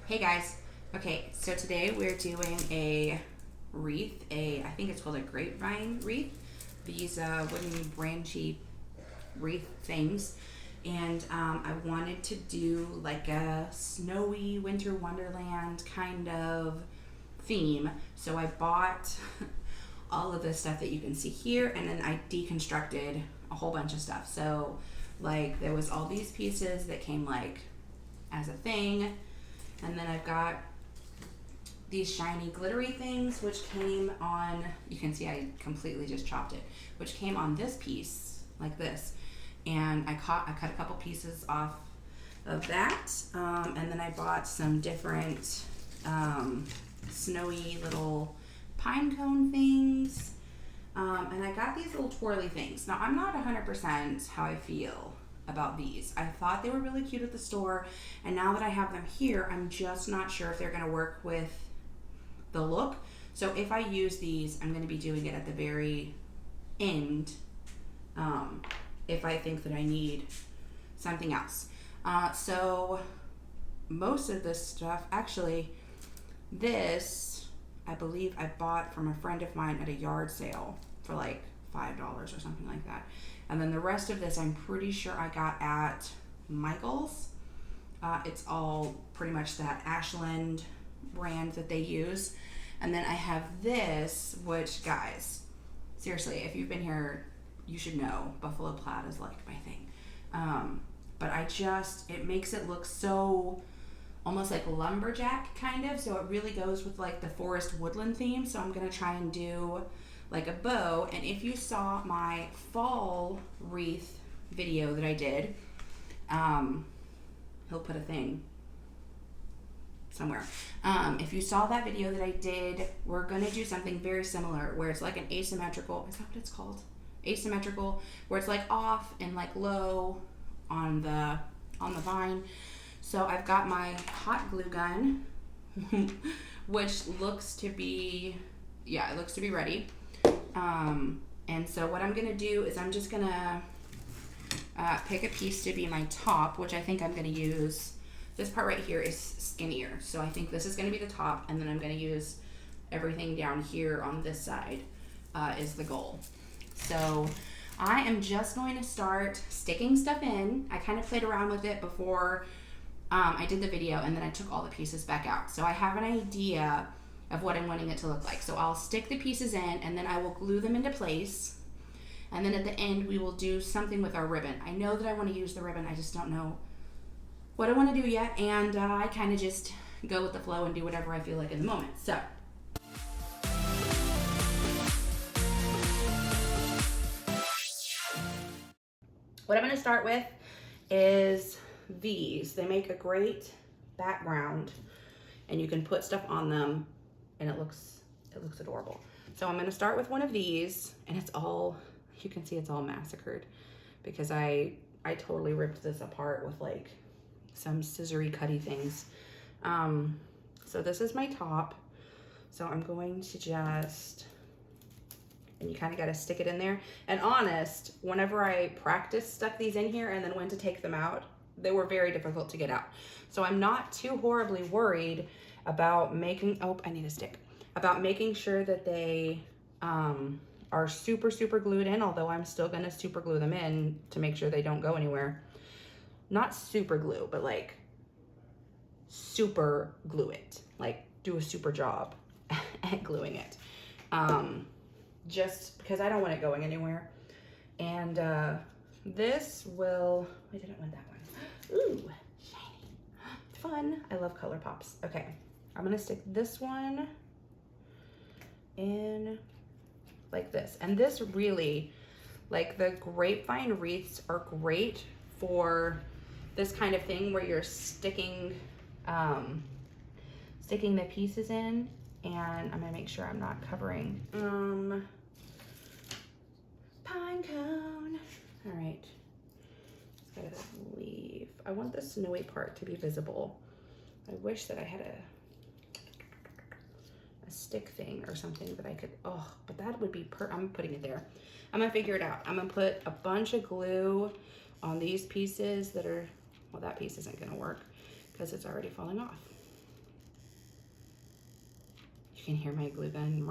Hey guys. Okay, so today we're doing a wreath, I think it's called a grapevine wreath. These wooden branchy wreath things. And I wanted to do like a snowy winter wonderland kind of theme. So I bought all of the stuff that you can see here, and then I deconstructed a whole bunch of stuff. So like there was all these pieces that came like as a thing, and then I've got these shiny glittery things which came on, you can see I completely just chopped it, which came on this piece like this. And I cut a couple pieces off of that, and then I bought some different snowy little pine cone things, and I got these little twirly things. Now I'm not 100% how I feel about these. I thought they were really cute at the store, and now that I have them here, I'm just not sure if they're going to work with the look. So if I use these, I'm going to be doing it at the very end, if I think that I need something else. So most of this stuff, actually, this I believe I bought from a friend of mine at a yard sale for like $5 or something like that. And then the rest of this I'm pretty sure I got at Michael's. It's all pretty much that Ashland brand that they use. And then I have this, which guys, seriously, if you've been here, you should know buffalo plaid is like my thing. But it makes it look so almost like lumberjack kind of. So it really goes with like the forest woodland theme. So I'm gonna try and do like a bow. And if you saw my fall wreath video that I did, he'll put a thing somewhere. If you saw that video that I did, we're gonna do something very similar where it's like an asymmetrical, is that what it's called? Asymmetrical, where it's like off and like low on the vine. So I've got my hot glue gun, which looks to be, yeah, it looks to be ready. And so what I'm gonna do is I'm just gonna pick a piece to be my top, which I think I'm gonna use. This part right here is skinnier, so I think this is gonna be the top, and then I'm gonna use everything down here on this side is the goal. So I am just going to start sticking stuff in. I kind of played around with it before I did the video, and then I took all the pieces back out. So I have an idea of what I'm wanting it to look like. So I'll stick the pieces in, and then I will glue them into place. And then at the end, we will do something with our ribbon. I know that I want to use the ribbon. I just don't know what I want to do yet. And I kind of just go with the flow and do whatever I feel like in the moment. So what I'm going to start with is these. They make a great background, and you can put stuff on them, and it looks adorable. So I'm going to start with one of these, and it's all, you can see it's all massacred because I totally ripped this apart with like some scissory cutty things. So this is my top. So I'm going to just, and you kind of got to stick it in there. And honest, whenever I practiced stuck these in here and then went to take them out, they were very difficult to get out. So I'm not too horribly worried about making, oh, I need a stick, about making sure that they are super, super glued in, although I'm still gonna super glue them in to make sure they don't go anywhere. Not super glue, but like super glue it, like do a super job at gluing it. Just because I don't want it going anywhere. And this will, I didn't want that one. Ooh, shiny, fun. I love color pops. Okay, I'm gonna stick this one in like this. And this really, like the grapevine wreaths are great for this kind of thing where you're sticking the pieces in. And I'm gonna make sure I'm not covering pine cone. All right, just gotta leave. I want the snowy part to be visible. I wish that I had a stick thing or something that I could, oh, but that would be I'm putting it there. I'm gonna figure it out. I'm gonna put a bunch of glue on these pieces that are, well, that piece isn't gonna work because it's already falling off. You can hear my glue gun.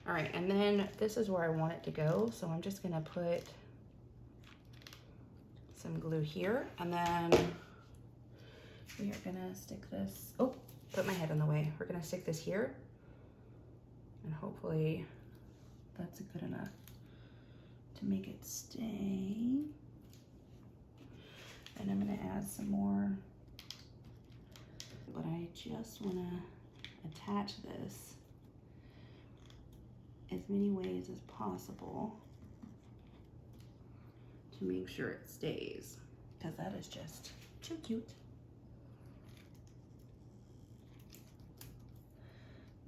All right, and then this is where I want it to go. So I'm just gonna put some glue here, and then we are gonna stick this, oh, put my head in the way. We're gonna stick this here, and hopefully that's good enough to make it stay. And I'm gonna add some more, but I just wanna attach this as many ways as possible to make sure it stays, because that is just too cute.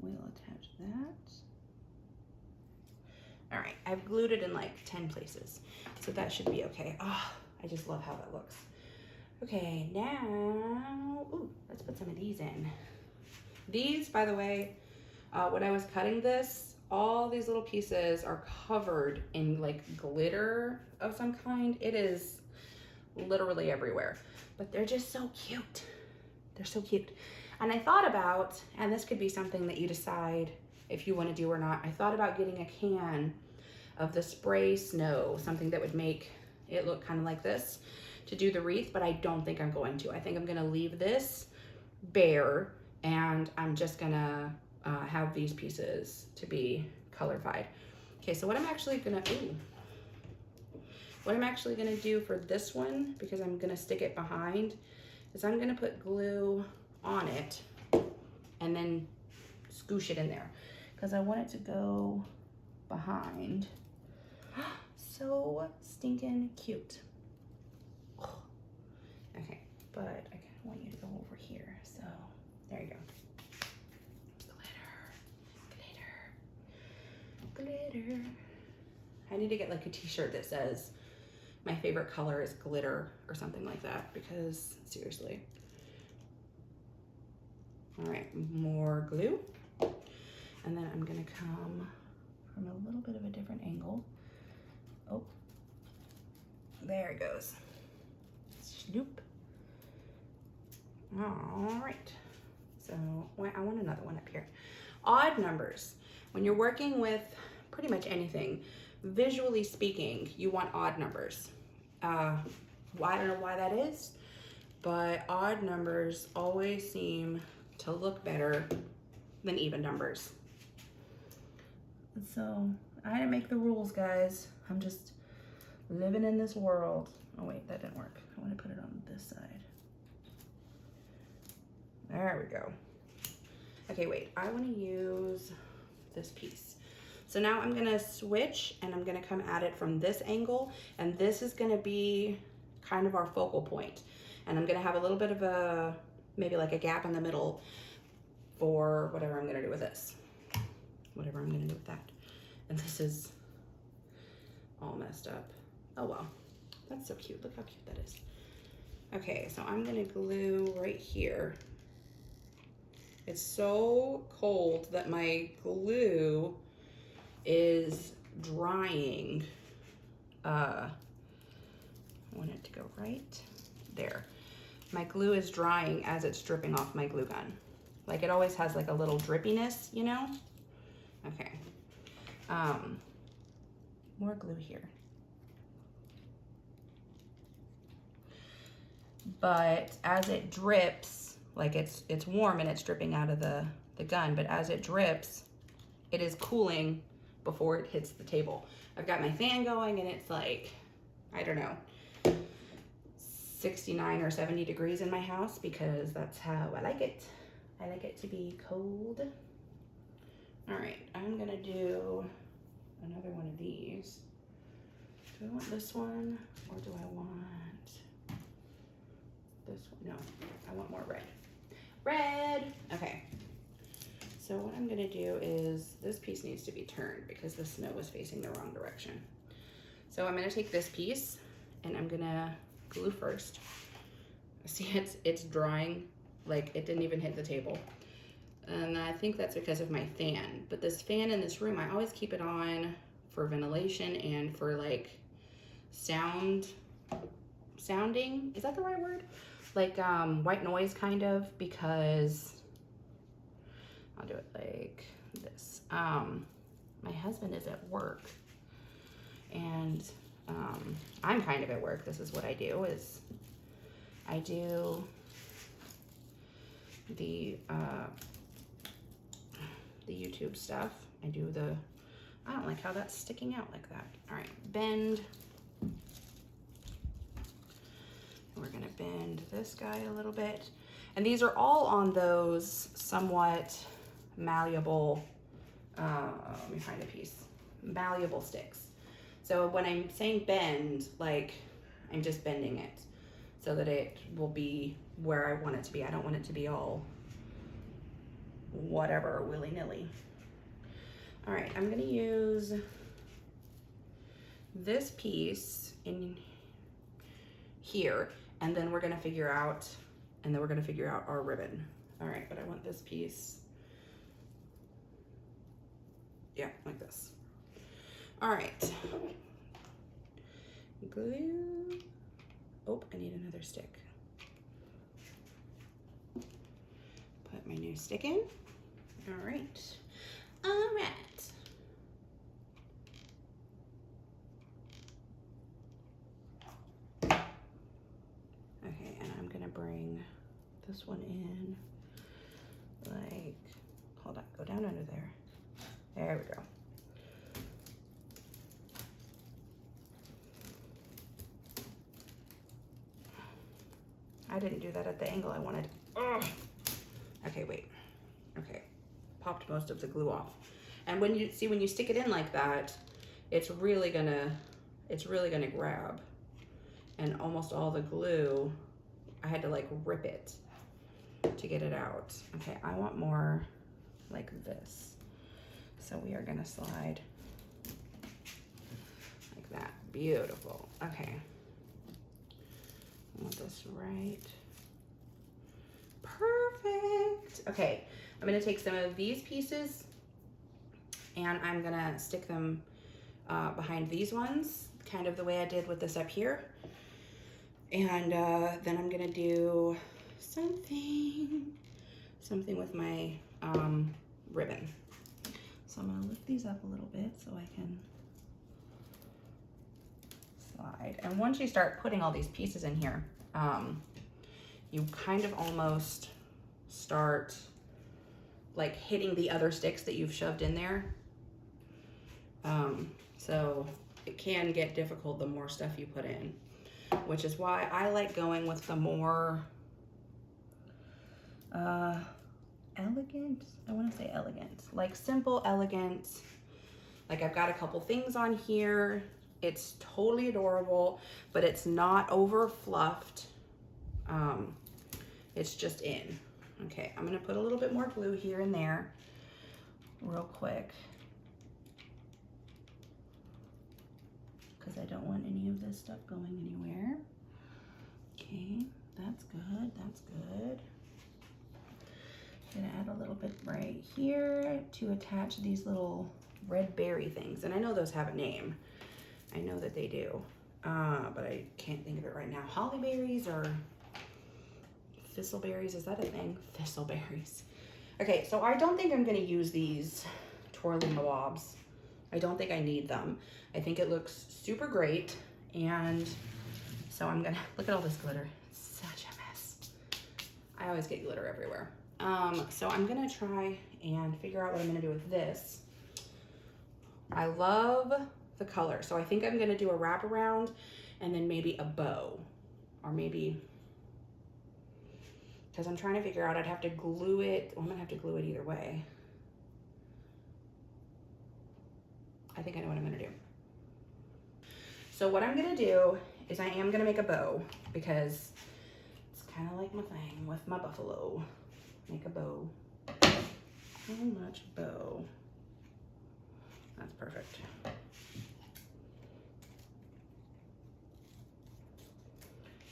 We'll attach that. All right, I've glued it in like 10 places, so that should be okay. Oh, I just love how that looks. Okay, now, ooh, let's put some of these in. These, by the way, when I was cutting this, all these little pieces are covered in like glitter of some kind. It is literally everywhere, but they're just so cute. They're so cute. And I thought about, and this could be something that you decide if you want to do or not, I thought about getting a can of the spray snow, something that would make it look kind of like this, to do the wreath, but I don't think I'm going to. I think I'm gonna leave this bare, and I'm just gonna have these pieces to be colorified. Okay, so what I'm actually gonna do for this one, because I'm gonna stick it behind, is I'm gonna put glue on it and then scoosh it in there, because I want it to go behind. So stinking cute. Okay, but I kind of want you to go over here. So there you go. Glitter, glitter. I need to get like a t-shirt that says my favorite color is glitter or something like that, because seriously. All right, more glue. And then I'm gonna come from a little bit of a different angle. Oh, there it goes. Snoop. All right, so I want another one up here. Odd numbers. When you're working with pretty much anything, visually speaking, you want odd numbers. I don't know why that is, but odd numbers always seem to look better than even numbers. So I didn't make the rules, guys. I'm just living in this world. Oh wait, that didn't work. I want to put it on this side. There we go. Okay, wait, I want to use this piece. So now I'm gonna switch, and I'm gonna come at it from this angle, and this is gonna be kind of our focal point. And I'm gonna have a little bit of a, maybe like a gap in the middle for whatever I'm gonna do with this. Whatever I'm gonna do with that. And this is all messed up. Oh well, that's so cute. Look how cute that is. Okay, so I'm gonna glue right here. It's so cold that my glue is drying. I want it to go right there. My glue is drying as it's dripping off my glue gun. Like it always has like a little drippiness, you know? Okay. More glue here. But as it drips, like it's warm and it's dripping out of the gun, but as it drips, it is cooling before it hits the table. I've got my fan going, and it's like, I don't know, 69 or 70 degrees in my house, because that's how I like it. I like it to be cold. All right, I'm gonna do another one of these. Do I want this one, or do I want this one? No, I want more red. Red, okay. So what I'm gonna do is, this piece needs to be turned because the snow was facing the wrong direction. So I'm gonna take this piece, and I'm gonna glue first. See, it's drying, like it didn't even hit the table. And I think that's because of my fan. But this fan in this room, I always keep it on for ventilation and for like sounding, is that the right word? Like white noise kind of, because I'll do it like this. My husband is at work, and I'm kind of at work. This is what I do, is I do the YouTube stuff. I don't like how that's sticking out like that. All right, bend. We're gonna bend this guy a little bit. And these are all on those somewhat malleable, let me find a piece, malleable sticks. So when I'm saying bend, like I'm just bending it so that it will be where I want it to be. I don't want it to be all whatever, willy-nilly. All right, I'm gonna use this piece in here, and then we're gonna figure out our ribbon. All right, but I want this piece, yeah, like this. All right, glue. Oh, I need another stick. Put my new stick in. All right. All right. Okay, and I'm gonna bring this one in, like, hold on, go down under there. There we go. I didn't do that at the angle I wanted. Ugh. Okay, wait. Okay, popped most of the glue off. And when you stick it in like that, it's really gonna grab. And almost all the glue, I had to like rip it to get it out. Okay, I want more like this. So we are gonna slide like that. Beautiful. Okay. I want this right. Perfect. Okay, I'm gonna take some of these pieces and I'm gonna stick them behind these ones, kind of the way I did with this up here. And then I'm gonna do something with my ribbon. So I'm gonna lift these up a little bit so I can slide. And once you start putting all these pieces in here, you kind of almost start like hitting the other sticks that you've shoved in there. So it can get difficult the more stuff you put in, which is why I like going with the more elegant, I want to say elegant, like simple, elegant. Like I've got a couple things on here. It's totally adorable, but it's not over fluffed. It's just in. Okay, I'm gonna put a little bit more glue here and there real quick, because I don't want any of this stuff going anywhere. Okay, that's good, that's good. I'm gonna add a little bit right here to attach these little red berry things. And I know those have a name. I know that they do, but I can't think of it right now. Hollyberries or thistleberries, is that a thing? Thistleberries. Okay, so I don't think I'm gonna use these twirly mobs. I don't think I need them. I think it looks super great, and so I'm gonna, look at all this glitter. It's such a mess. I always get glitter everywhere. So I'm gonna try and figure out what I'm gonna do with this. I love the color, so I think I'm gonna do a wraparound and then maybe a bow, or maybe, because I'm trying to figure out, I'd have to glue it. Well, I'm gonna have to glue it either way. I think I know what I'm gonna do. So what I'm gonna do is I am gonna make a bow, because it's kind of like my thing with my buffalo. Make a bow. How much bow? That's perfect.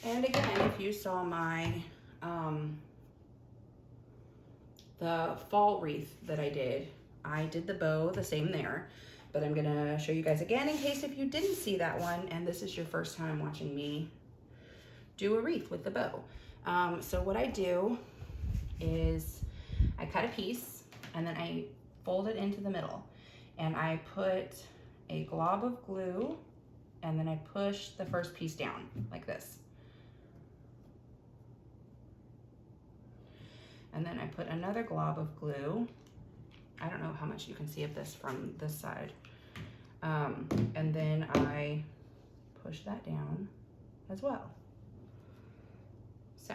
And again, if you saw my the fall wreath that I did the bow the same there, but I'm gonna show you guys again in case if you didn't see that one and this is your first time watching me do a wreath with the bow. So what I do is I cut a piece and then I fold it into the middle, and I put a glob of glue, and then I push the first piece down like this. And then I put another glob of glue. I don't know how much you can see of this from this side. And then I push that down as well. So,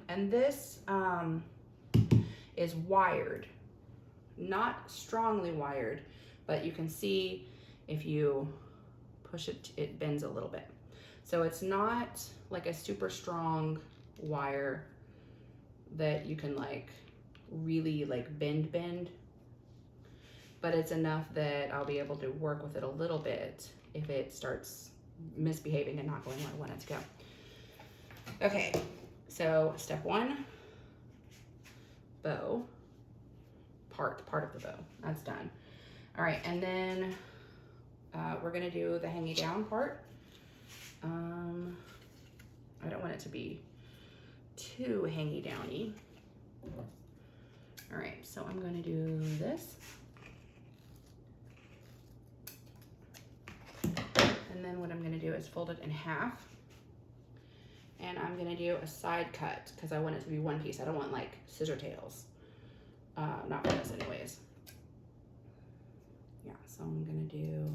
and this is wired, not strongly wired, but you can see if you push it, it bends a little bit. So it's not like a super strong wire that you can like really like bend, but it's enough that I'll be able to work with it a little bit if it starts misbehaving and not going where I want it to go. Okay, so step one, bow, part of the bow, that's done. All right, and then we're gonna do the hanging down part. I don't want it to be too hangy downy. All right, so I'm gonna do this. And then what I'm gonna do is fold it in half. And I'm gonna do a side cut because I want it to be one piece. I don't want like scissor tails. Not for this anyways. Yeah, so I'm gonna do,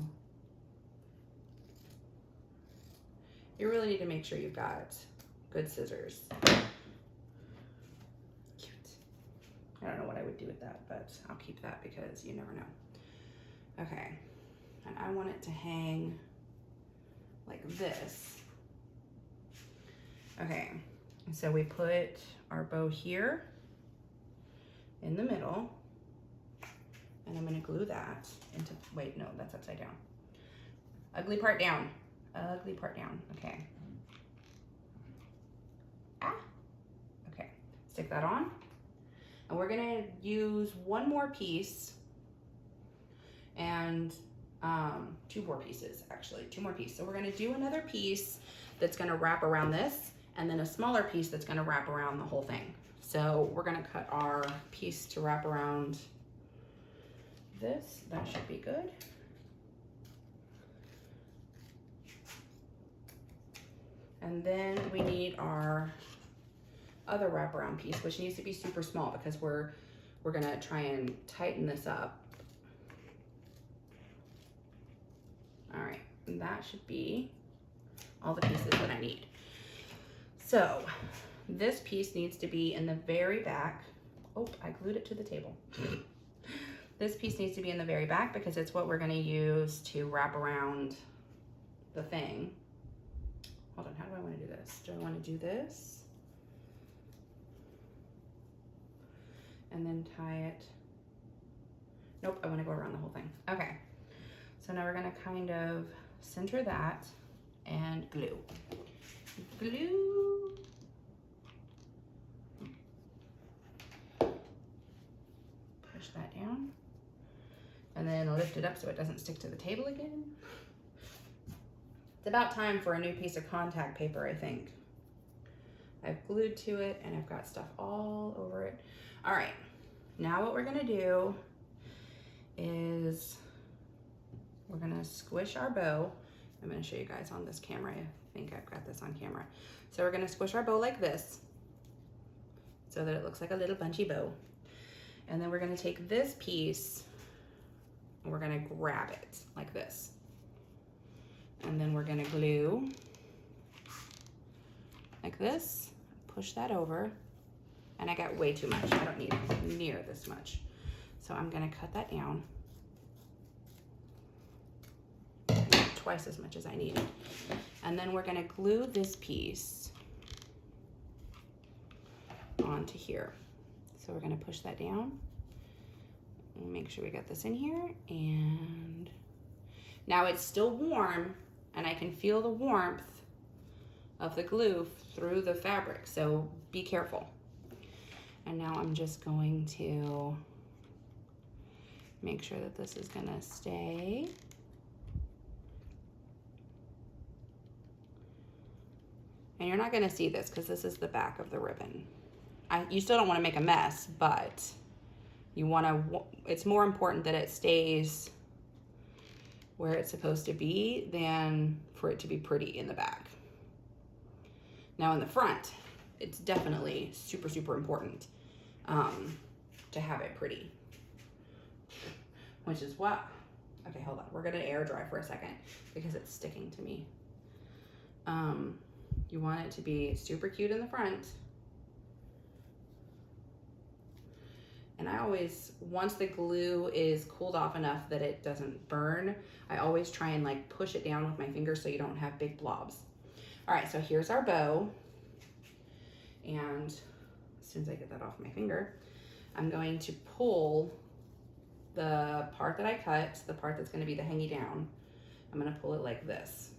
you really need to make sure you've got good scissors. Cute. I don't know what I would do with that, but I'll keep that because you never know. Okay, and I want it to hang like this. Okay, so we put our bow here in the middle, and I'm gonna glue that into, wait, no, that's upside down. Ugly part down, ugly part down, okay. Okay, stick that on. And we're gonna use one more piece and two more pieces, actually, two more pieces. So we're gonna do another piece that's gonna wrap around this, and then a smaller piece that's gonna wrap around the whole thing. So we're gonna cut our piece to wrap around this. That should be good. And then we need our other wraparound piece, which needs to be super small because we're gonna try and tighten this up. All right, and that should be all the pieces that I need. So this piece needs to be in the very back. Oh, I glued it to the table. This piece needs to be in the very back because it's what we're gonna use to wrap around the thing. Hold on, how do I wanna do this? Do I wanna do this? And then tie it. Nope, I wanna go around the whole thing. Okay, so now we're gonna kind of center that and glue. Glue. Push that down. And then lift it up so it doesn't stick to the table again. It's about time for a new piece of contact paper, I think. I've glued to it and I've got stuff all over it. All right, now what we're gonna do is we're gonna squish our bow. I'm gonna show you guys on this camera. I think I've got this on camera. So we're gonna squish our bow like this so that it looks like a little bunchy bow. And then we're gonna take this piece and we're gonna grab it like this. And then we're gonna glue like this, push that over. And I got way too much. I don't need near this much. So I'm gonna cut that down. Twice as much as I needed. And then we're gonna glue this piece onto here. So we're gonna push that down and make sure we got this in here. And now it's still warm and I can feel the warmth of the glue through the fabric, so be careful. And now I'm just going to make sure that this is gonna stay. And you're not gonna see this because this is the back of the ribbon. You still don't wanna make a mess, but You want to, it's more important that it stays where it's supposed to be than for it to be pretty in the back. Now in the front, it's definitely super, super important to have it pretty, which is what, okay, hold on. We're gonna air dry for a second because it's sticking to me. You want it to be super cute in the front. And I always, once the glue is cooled off enough that it doesn't burn, I always try and like push it down with my fingers so you don't have big blobs. All right, so here's our bow. And as soon as I get that off my finger, I'm going to pull the part that I cut, the part that's gonna be the hangy down. I'm gonna pull it like this.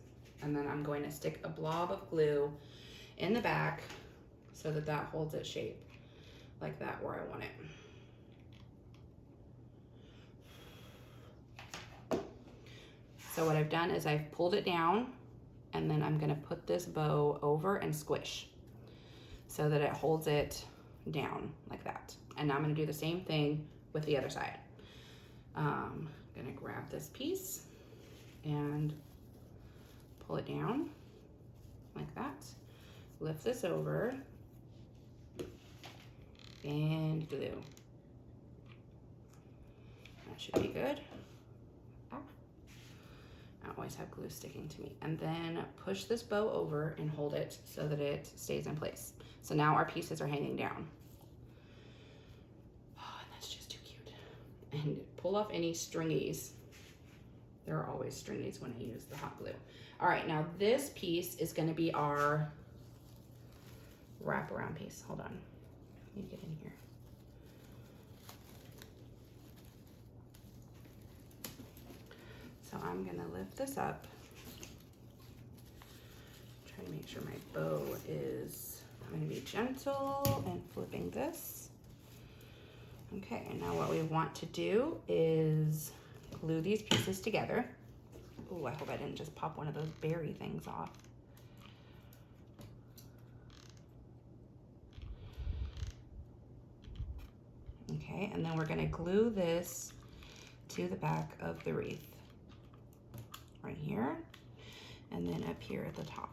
And then I'm going to stick a blob of glue in the back so that that holds its shape like that where I want it. So what I've done is I've pulled it down, and then I'm gonna put this bow over and squish so that it holds it down like that. And now I'm gonna do the same thing with the other side. I'm gonna grab this piece and pull it down like that. Lift this over and glue. That should be good. I always have glue sticking to me. And then push this bow over and hold it so that it stays in place. So now our pieces are hanging down. Oh, and that's just too cute. And pull off any stringies. There are always stringies when I use the hot glue. All right, now this piece is gonna be our wraparound piece. Hold on, I need to get in here. So I'm gonna lift this up. Try to make sure my bow is, I'm gonna be gentle and flipping this. Okay, and now what we want to do is glue these pieces together. Oh, I hope I didn't just pop one of those berry things off. Okay, and then we're gonna glue this to the back of the wreath. Right here, and then up here at the top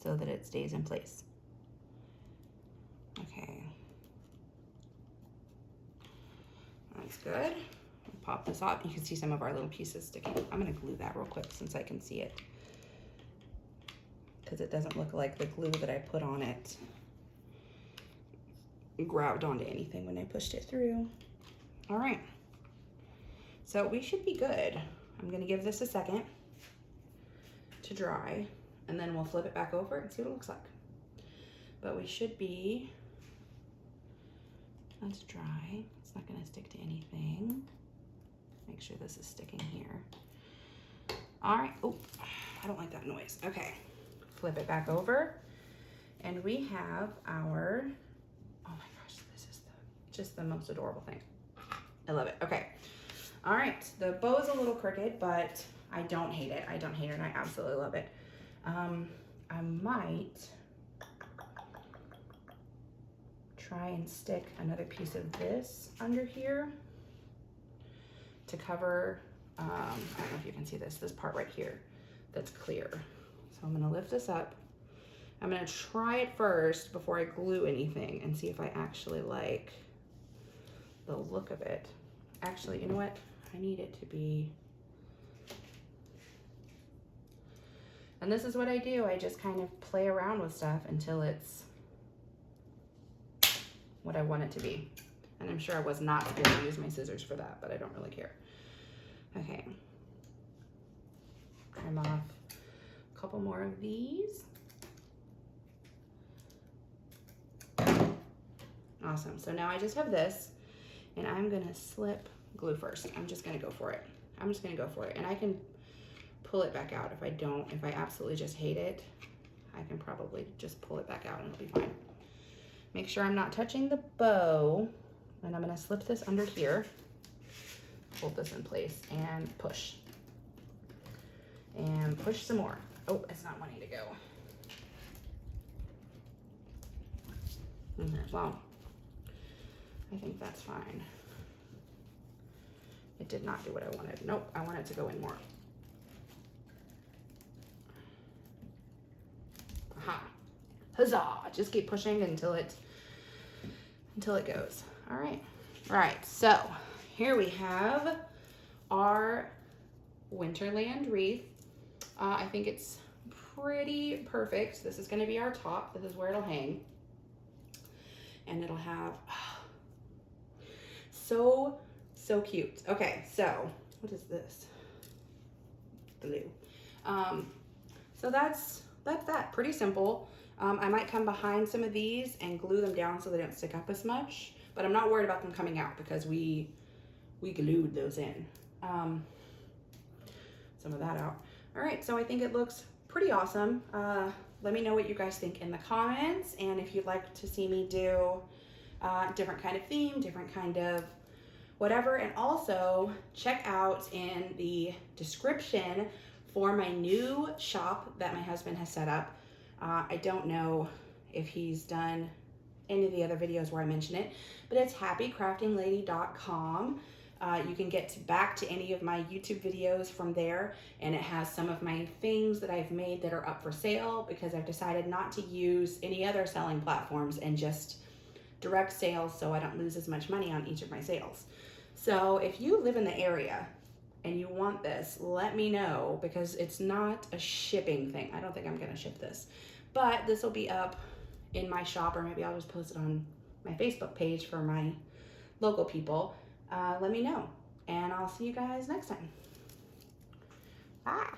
so that it stays in place. Okay. That's good. Pop this off. You can see some of our little pieces sticking. I'm gonna glue that real quick since I can see it, because it doesn't look like the glue that I put on it grabbed onto anything when I pushed it through. All right, so we should be good. I'm gonna give this a second to dry, and then we'll flip it back over and see what it looks like. But we should be, let's dry. It's not gonna stick to anything. Make sure this is sticking here. All right, oh, I don't like that noise. Okay, flip it back over, and we have our, oh my gosh, this is just the most adorable thing. I love it. Okay, all right, the bow is a little crooked, but I don't hate it. I don't hate it, and I absolutely love it. I might try and stick another piece of this under here to cover, I don't know if you can see this part right here that's clear. So I'm gonna lift this up. I'm gonna try it first before I glue anything and see if I actually like the look of it. Actually, you know what? I need it to be, and this is what I do. I just kind of play around with stuff until it's what I want it to be. And I'm sure I was not supposed to use my scissors for that, but I don't really care. Okay. Trim off a couple more of these. Awesome. So now I just have this, and I'm gonna slip glue first. I'm just gonna go for it. I'm just gonna go for it. And I can pull it back out if I don't, if I absolutely just hate it, I can probably just pull it back out and it'll be fine. Make sure I'm not touching the bow, and I'm gonna slip this under here, hold this in place, and push. And push some more. Oh, it's not wanting to go. Wow. I think that's fine. It did not do what I wanted. Nope, I want it to go in more. Aha. Huzzah! Just keep pushing until it goes. All right. All right, so here we have our Wonderland Wreath. I think it's pretty perfect. This is gonna be our top. This is where it'll hang. And it'll have, so cute. Okay, so what is this? Blue. So that's that. Pretty simple. I might come behind some of these and glue them down so they don't stick up as much, but I'm not worried about them coming out because we glued those in. Some of that out. All right, so I think it looks pretty awesome. Let me know what you guys think in the comments, and if you'd like to see me do different kind of theme, different kind of whatever. And also check out in the description for my new shop that my husband has set up. I don't know if he's done any of the other videos where I mention it, but it's happycraftinglady.com. You can get back to any of my YouTube videos from there, and it has some of my things that I've made that are up for sale because I've decided not to use any other selling platforms and just direct sales so I don't lose as much money on each of my sales. So if you live in the area and you want this, let me know, because it's not a shipping thing. I don't think I'm gonna ship this, but this will be up in my shop, or maybe I'll just post it on my Facebook page for my local people. Let me know, and I'll see you guys next time. Bye.